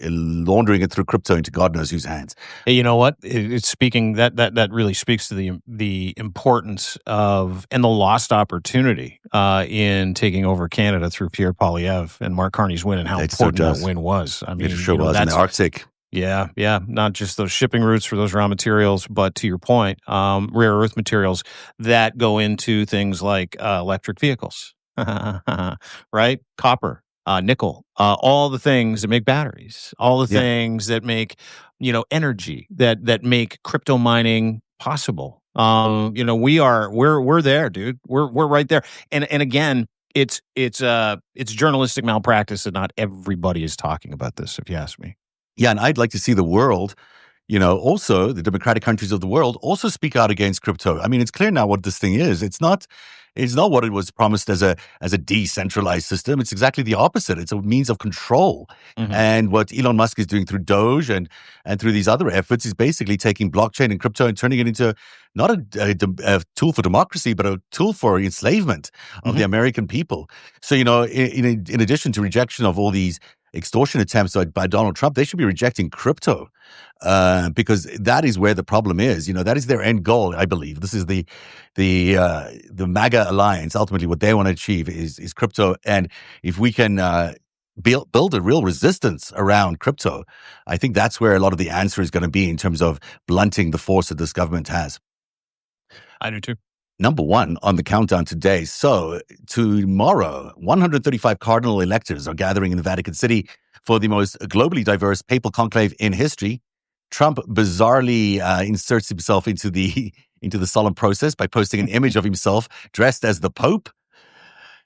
laundering it through crypto into God knows whose hands?
Hey, you know what? It's speaking that really speaks to the importance of and the lost opportunity in taking over Canada through Pierre Poilievre and Mark Carney's win and how important that win was. I mean,
it sure was in the Arctic.
Yeah. Not just those shipping routes for those raw materials, but to your point, rare earth materials that go into things like electric vehicles, right? Copper, nickel, all the things that make batteries, all the things that make, energy that make crypto mining possible. We're there, dude. We're right there. And again, it's journalistic malpractice that not everybody is talking about this, if you ask me.
Yeah, and I'd like to see the world, also the democratic countries of the world also speak out against crypto. I mean, it's clear now what this thing is. It's not what it was promised as a decentralized system. It's exactly the opposite. It's a means of control. Mm-hmm. And what Elon Musk is doing through Doge and through these other efforts is basically taking blockchain and crypto and turning it into not a tool for democracy, but a tool for enslavement of the American people. So, in addition to rejection of all these extortion attempts by Donald Trump, they should be rejecting crypto because that is where the problem is. That is their end goal, I believe. This is the MAGA alliance. Ultimately, what they want to achieve is crypto. And if we can build a real resistance around crypto, I think that's where a lot of the answer is going to be in terms of blunting the force that this government has.
I do too.
Number one on the countdown today. So tomorrow, 135 cardinal electors are gathering in the Vatican City for the most globally diverse papal conclave in history. Trump bizarrely inserts himself into the into the solemn process by posting an image of himself dressed as the Pope.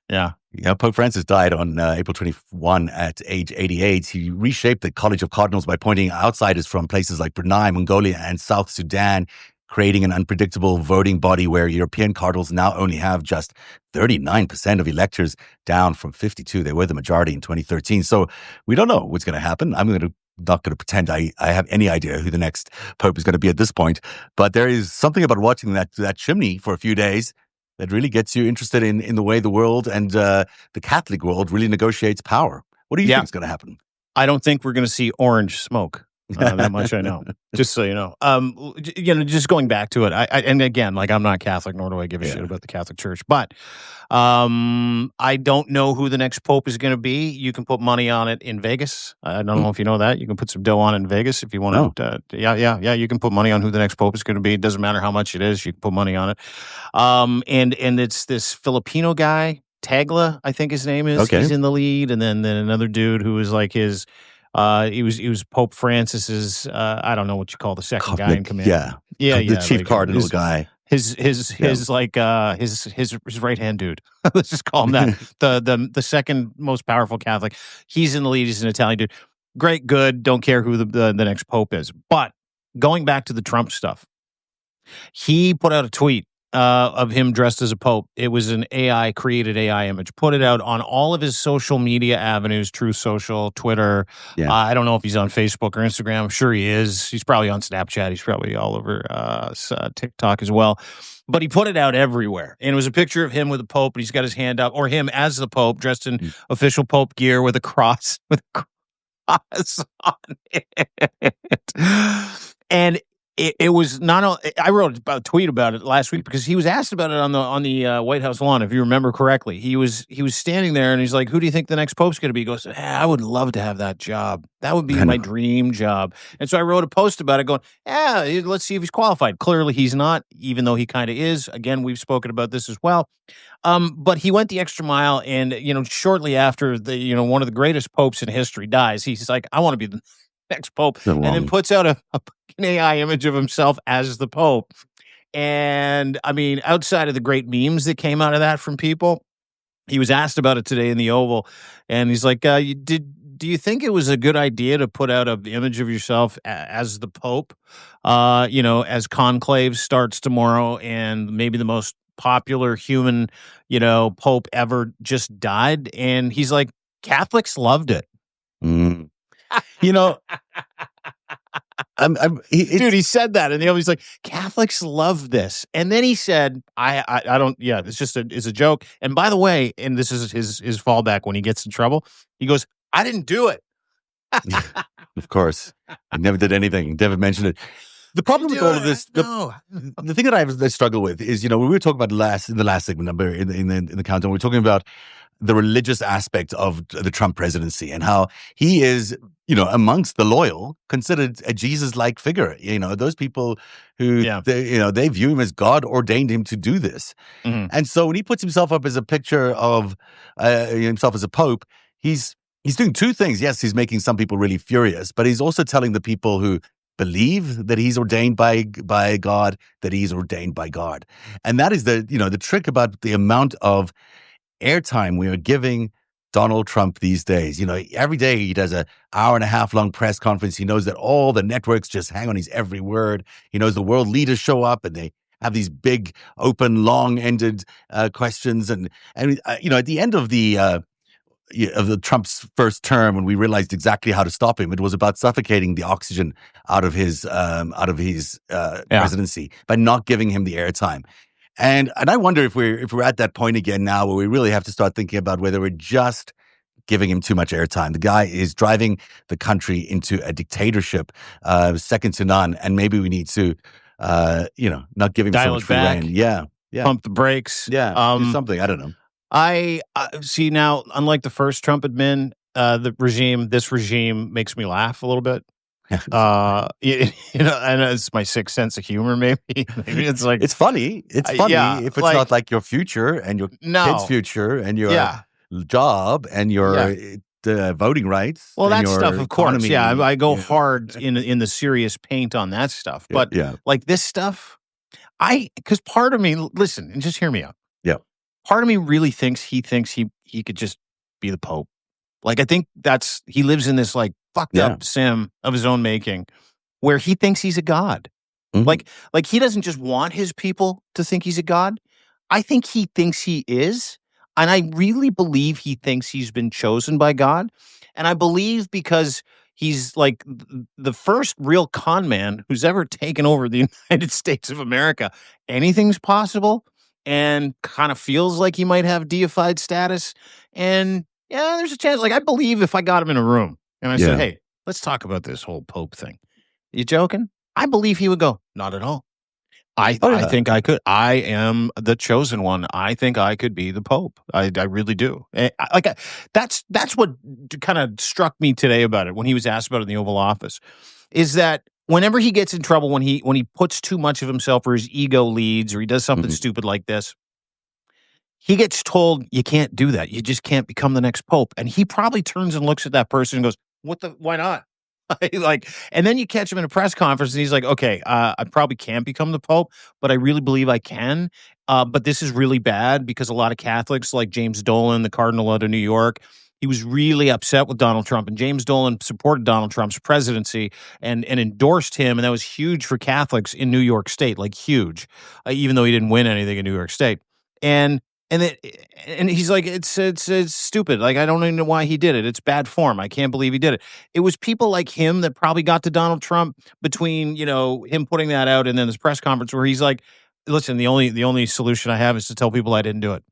Yeah.
Pope Francis died on April 21 at age 88. He reshaped the College of Cardinals by appointing outsiders from places like Brunei, Mongolia, and South Sudan, creating an unpredictable voting body where European cardinals now only have just 39% of electors, down from 52. They were the majority in 2013. So we don't know what's going to happen. I'm not going to pretend I have any idea who the next pope is going to be at this point. But there is something about watching that chimney for a few days that really gets you interested in the way the world and the Catholic world really negotiates power. What do you think is going to happen?
I don't think we're going to see orange smoke. That much I know. Just so you know. Just going back to it. And again, like, I'm not Catholic, nor do I give a shit about the Catholic Church. But I don't know who the next pope is going to be. You can put money on it in Vegas. I don't know if you know that. You can put some dough on it in Vegas if you want to. Yeah. You can put money on who the next pope is going to be. It doesn't matter how much it is. You can put money on it. And it's this Filipino guy, Tagla, I think his name is.
Okay.
He's in the lead, and then another dude who is like his. He was Pope Francis's. I don't know what you call the second guy in command.
Yeah. The chief cardinal guy.
His right hand dude. Let's just call him that. The second most powerful Catholic. He's in the lead. He's an Italian dude. Great, good. Don't care who the next pope is. But going back to the Trump stuff, he put out a tweet of him dressed as a pope. It was an created AI image. Put it out on all of his social media avenues, True Social, Twitter.
Yeah.
I don't know if he's on Facebook or Instagram. I'm sure he is. He's probably on Snapchat. He's probably all over TikTok as well. But he put it out everywhere. And it was a picture of him with the Pope, and he's got his hand up, or him as the Pope, dressed in official Pope gear with a cross on it. And it was not. I wrote a tweet about it last week because he was asked about it on the White House lawn. If you remember correctly, he was standing there and he's like, "Who do you think the next pope's going to be?" He goes, "I would love to have that job. That would be my dream job." And so I wrote a post about it, going, let's see if he's qualified. Clearly, he's not, even though he kind of is. Again, we've spoken about this as well. But he went the extra mile, and shortly after one of the greatest popes in history dies, he's like, "I want to be the next pope," and then puts out an AI image of himself as the Pope. And I mean, outside of the great memes that came out of that from people, he was asked about it today in the Oval, and he's like, do you think it was a good idea to put out an image of yourself as the Pope, as conclave starts tomorrow, and maybe the most popular human, Pope ever just died? And he's like, Catholics loved it. Dude, he said that, and he's like, Catholics love this. And then he said, I don't, it's a joke. And by the way, and this is his fallback when he gets in trouble, he goes, I didn't do it.
Of course. I never did anything. Never mentioned it. The problem with all of this, the thing that I struggle with is, we were talking about in the last segment number in the countdown, we were talking about the religious aspect of the Trump presidency and how he is, amongst the loyal, considered a Jesus-like figure. Those people who, they view him as God ordained him to do this. Mm-hmm. And so when he puts himself up as a picture of himself as a pope, he's doing two things. Yes, he's making some people really furious, but he's also telling the people who believe that he's ordained by God, that he's ordained by God. And that is the trick about the amount of airtime we are giving Donald Trump these days. Every day he does an hour-and-a-half long press conference. He knows that all the networks just hang on his every word. He knows the world leaders show up and they have these big, open, long-ended questions. And at the end of the Trump's first term, when we realized exactly how to stop him, it was about suffocating the oxygen out of his presidency by not giving him the airtime. And I wonder if we're at that point again now where we really have to start thinking about whether we're just giving him too much airtime. The guy is driving the country into a dictatorship, second to none, and maybe we need to, not give him so much free rein. Yeah,
pump the brakes.
Yeah, do something. I don't know.
I see now. Unlike the first Trump admin, this regime makes me laugh a little bit. And it's my sixth sense of humor. Maybe it's like
it's funny. It's funny if it's not like your future and your kid's future and your job and your voting rights
Well,
and
that stuff,
your
of course. Yeah,
economy.
I go hard in the serious paint on that stuff.
Yeah,
But
yeah,
like this stuff, because part of me, listen, and just hear me out.
yeah.
Part of me really thinks he could just be the Pope. Like, I think he lives in this like fucked
Yeah.
up sim of his own making where he thinks he's a god.
Mhm.
Like he doesn't just want his people to think he's a god. I think he thinks he is, and I really believe he thinks he's been chosen by God. And I believe because he's like the first real con man who's ever taken over the United States of America. Anything's possible and kind of feels like he might have deified status. And yeah, there's a chance. Like I believe if I got him in a room and I said,
Yeah.
"Hey, let's talk about this whole Pope thing." You joking? I believe he would go, "Not at all.
Oh,
I
yeah.
think I could. I am the chosen one. I think I could be the Pope. I really do." That's what kind of struck me today about it when he was asked about it in the Oval Office, is that whenever he gets in trouble, when he puts too much of himself or his ego leads or he does something
Mhm.
stupid like this, he gets told, "You can't do that. You just can't become the next Pope." And he probably turns and looks at that person and goes, why not?" Like, and then you catch him in a press conference and he's like, "Okay, I probably can't become the Pope, but I really believe I can. But this is really bad because a lot of Catholics, like James Dolan, the Cardinal out of New York, he was really upset with Donald Trump. And James Dolan supported Donald Trump's presidency and endorsed him. And that was huge for Catholics in New York State, like huge, even though he didn't win anything in New York State. And and it, and he's like, it's stupid. Like, I don't even know why he did it. It's bad form. I can't believe he did it. It was people like him that probably got to Donald Trump between, him putting that out and then this press conference where he's like, "Listen, the only solution I have is to tell people I didn't do it."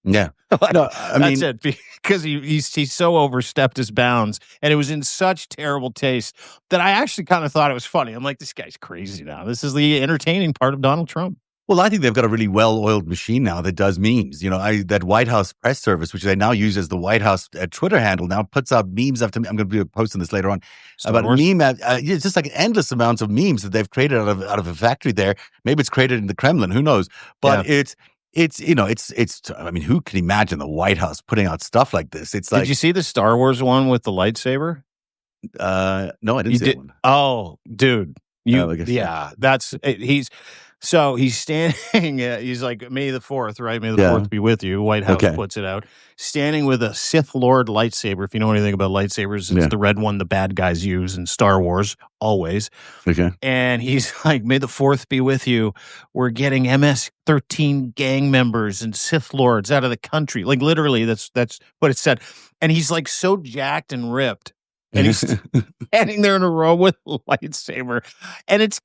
Yeah. No,
Like,
I
that's
mean,
it. Because he's so overstepped his bounds, and it was in such terrible taste that I actually kind of thought it was funny. I'm like, this guy's crazy now. This is the entertaining part of Donald Trump.
well, I think they've got a really well-oiled machine now that does memes. That White House press service, which they now use as the White House Twitter handle, now puts out memes after. I'm going to be posting this later on
Star
about
Wars.
it's just like endless amounts of memes that they've created out of a factory there. Maybe it's created in the Kremlin. Who knows?
Yeah.
But it's. I mean, who could imagine the White House putting out stuff like this? It's
Did
like,
you see the Star Wars one with the lightsaber?
no, I didn't
You
see that
did?
one.
Oh, dude.
I guess,
Yeah, that's he's standing, he's like, "May the 4th," right? "May the
yeah.
4th be with you." White House
Okay.
puts it out. Standing with a Sith Lord lightsaber. If you know anything about lightsabers, it's
Yeah.
the red one the bad guys use in Star Wars, always.
Okay.
And he's like, "May the 4th be with you. We're getting MS-13 gang members and Sith Lords out of the country." Like, literally, that's what it said. And he's like so jacked and ripped. And he's standing there in a row with a lightsaber, and it's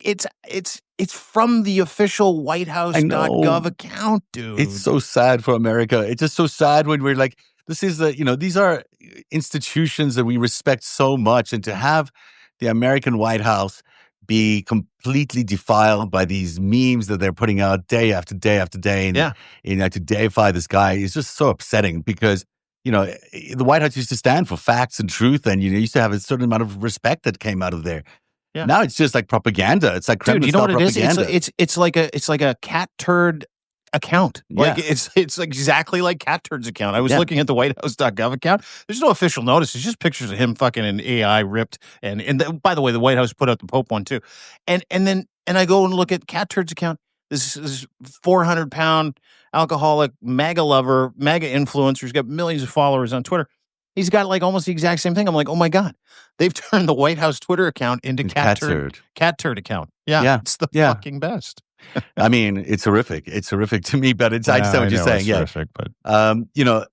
from the official
I know.
WhiteHouse.gov account, dude.
It's so sad for America. It's just so sad when we're like, these are institutions that we respect so much, and to have the American White House be completely defiled by these memes that they're putting out day after day after day, and
Yeah.
to deify this guy is just so upsetting because the White House used to stand for facts and truth, and used to have a certain amount of respect that came out of there.
Yeah.
Now it's just like propaganda. It's like
Dude,
Kremlin
you know
style
what it is?
propaganda.
It's like a cat turd account. Like,
Yeah.
it's exactly like cat turd's account. I was
Yeah.
looking at the WhiteHouse.gov account. There's no official notice. It's just pictures of him fucking in AI ripped. By the way, the White House put out the Pope one too. And I go and look at cat turd's account. This is 400-pound alcoholic MAGA lover, MAGA influencer. He's got millions of followers on Twitter. He's got like almost the exact same thing. I'm like, oh my God, they've turned the White House Twitter account into cat turd account. Yeah,
Yeah.
it's the
Yeah.
fucking best.
I mean, it's horrific. It's horrific to me, but I understand what you're saying. Yeah.
Terrific, but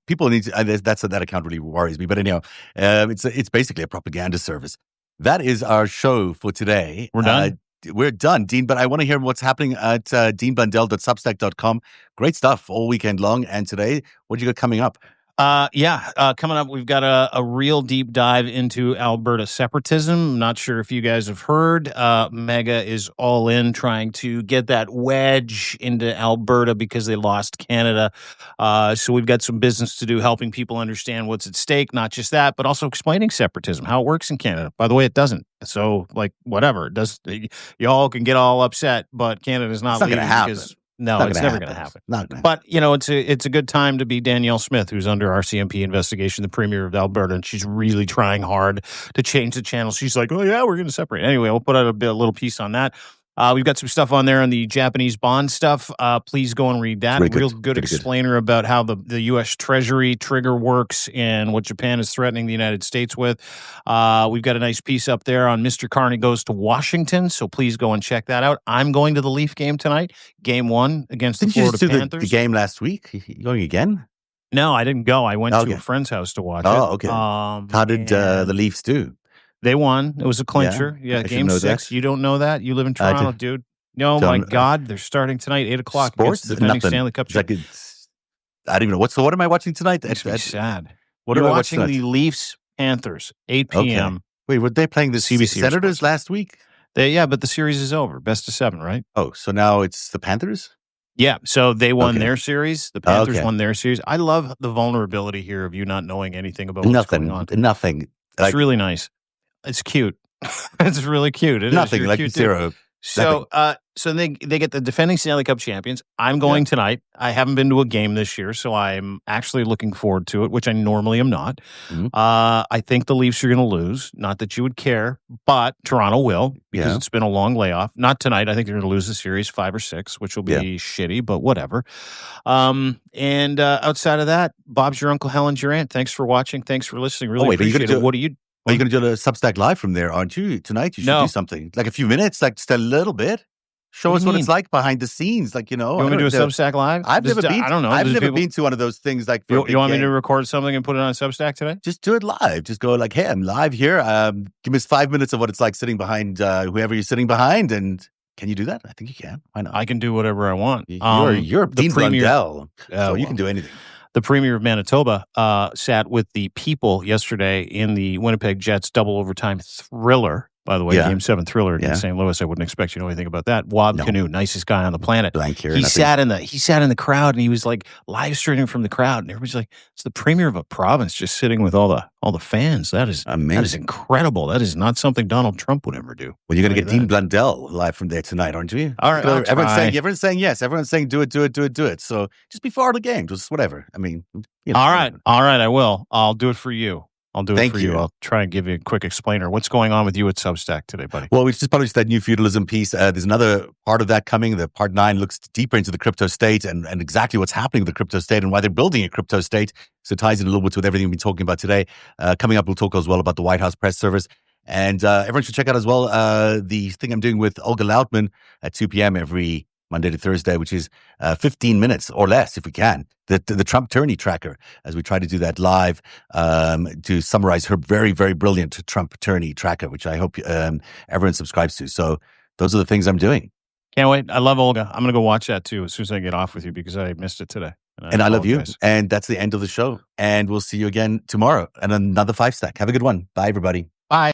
People need to, that account really worries me, but anyhow, it's basically a propaganda service. That is our show for today.
We're done.
We're done, Dean, but I want to hear what's happening at deanblundell.substack.com. Great stuff all weekend long. And today, what do you got coming up?
Coming up, we've got a real deep dive into Alberta separatism. I'm not sure if you guys have heard. Mega is all in trying to get that wedge into Alberta because they lost Canada. So we've got some business to do helping people understand what's at stake. Not just that, but also explaining separatism, how it works in Canada. By the way, it doesn't. So, like, whatever. It does. Y'all can get all upset, but Canada's not
It's not
leaving
going to happen.
because No, it's never going to happen.
Not gonna
But it's a good time to be Danielle Smith, who's under RCMP investigation, the premier of Alberta, and she's really trying hard to change the channel. She's like, "Oh yeah, we're going to separate." Anyway, we'll put out a little piece on that. We've got some stuff on there on the Japanese bond stuff. Please go and read that.
Really
Real good explainer about how the U.S. Treasury trigger works and what Japan is threatening the United States with. We've got a nice piece up there on Mr. Carney goes to Washington, so please go and check that out. I'm going to the Leaf game tonight, game 1 against the Florida Panthers.
Didn't you just do the game last week? You going again?
No, I didn't go. I went to a friend's house to watch it.
Oh, okay. How did the Leafs do?
They won. It was a clincher. Yeah, game 6. That. You don't know that? You live in Toronto, dude. No, my God. They're starting tonight, 8 o'clock.
Sports?
The defending Stanley Cup champion.
I don't even know. So what am I watching tonight?
It's sad.
What
You're
am I
watching
watching
the Leafs Panthers, 8 p.m.
Okay. Wait, were they playing the
CBC
Senators last week?
But the series is over. Best of 7, right?
Oh, so now it's the Panthers?
Yeah, so they won their series. The Panthers won their series. I love the vulnerability here of you not knowing anything about what's going on.
Nothing.
It's really nice. It's cute. It's really cute.
Nothing like zero.
So, so they get the defending Stanley Cup champions. I'm going tonight. I haven't been to a game this year, so I'm actually looking forward to it, which I normally am not.
Mm-hmm.
I think the Leafs are going to lose. Not that you would care, but Toronto will because it's been a long layoff. Not tonight. I think they're going to lose the series 5 or 6, which will be shitty, but whatever. And outside of that, Bob's your uncle, Helen's your aunt. Thanks for watching. Thanks for listening. Really appreciate it. What do you?
Are you going to do a Substack live from there, aren't you? Tonight you should do something. Like a few minutes, like just a little bit. Show us what it's like behind the scenes. Like,
You want me to do a Substack live?
I've never been to one of those things like
you want me to record something and put it on Substack today?
Just do it live. Just go like, hey, I'm live here. Give us 5 minutes of what it's like sitting behind whoever you're sitting behind. And can you do that? I think you can. Why not?
I can do whatever I want.
You're Dean Blundell, so you can do anything.
The premier of Manitoba sat with the people yesterday in the Winnipeg Jets double overtime thriller. By the way, Game 7 thriller against St. Louis. I wouldn't expect you to know anything about that. Wab Canoe, nicest guy on the planet. He sat in the crowd and he was like live streaming from the crowd, and everybody's like, "It's the premier of a province just sitting with all the fans." That is amazing. That is incredible. That is not something Donald Trump would ever do.
Well, you're going to get Dean Blundell live from there tonight, aren't you?
All right.
Everyone's saying yes. Everyone's saying do it. So just before the game, just whatever. I mean,
all right. I will. I'll do it for you. I'll do it for you. I'll try and give you a quick explainer. What's going on with you at Substack today, buddy?
Well, we just published that new feudalism piece. There's another part of that coming. The part 9 looks deeper into the crypto state and exactly what's happening with the crypto state and why they're building a crypto state. So it ties in a little bit with everything we've been talking about today. Coming up, we'll talk as well about the White House press service. And everyone should check out as well the thing I'm doing with Olga Lautman at 2 p.m. every Monday to Thursday, which is 15 minutes or less, if we can. The Trump tourney tracker, as we try to do that live to summarize her very, very brilliant Trump tourney tracker, which I hope everyone subscribes to. So those are the things I'm doing.
Can't wait. I love Olga. I'm going to go watch that too as soon as I get off with you because I missed it today.
And I love you. And that's the end of the show. And we'll see you again tomorrow and another FiveStack. Have a good one. Bye, everybody.
Bye.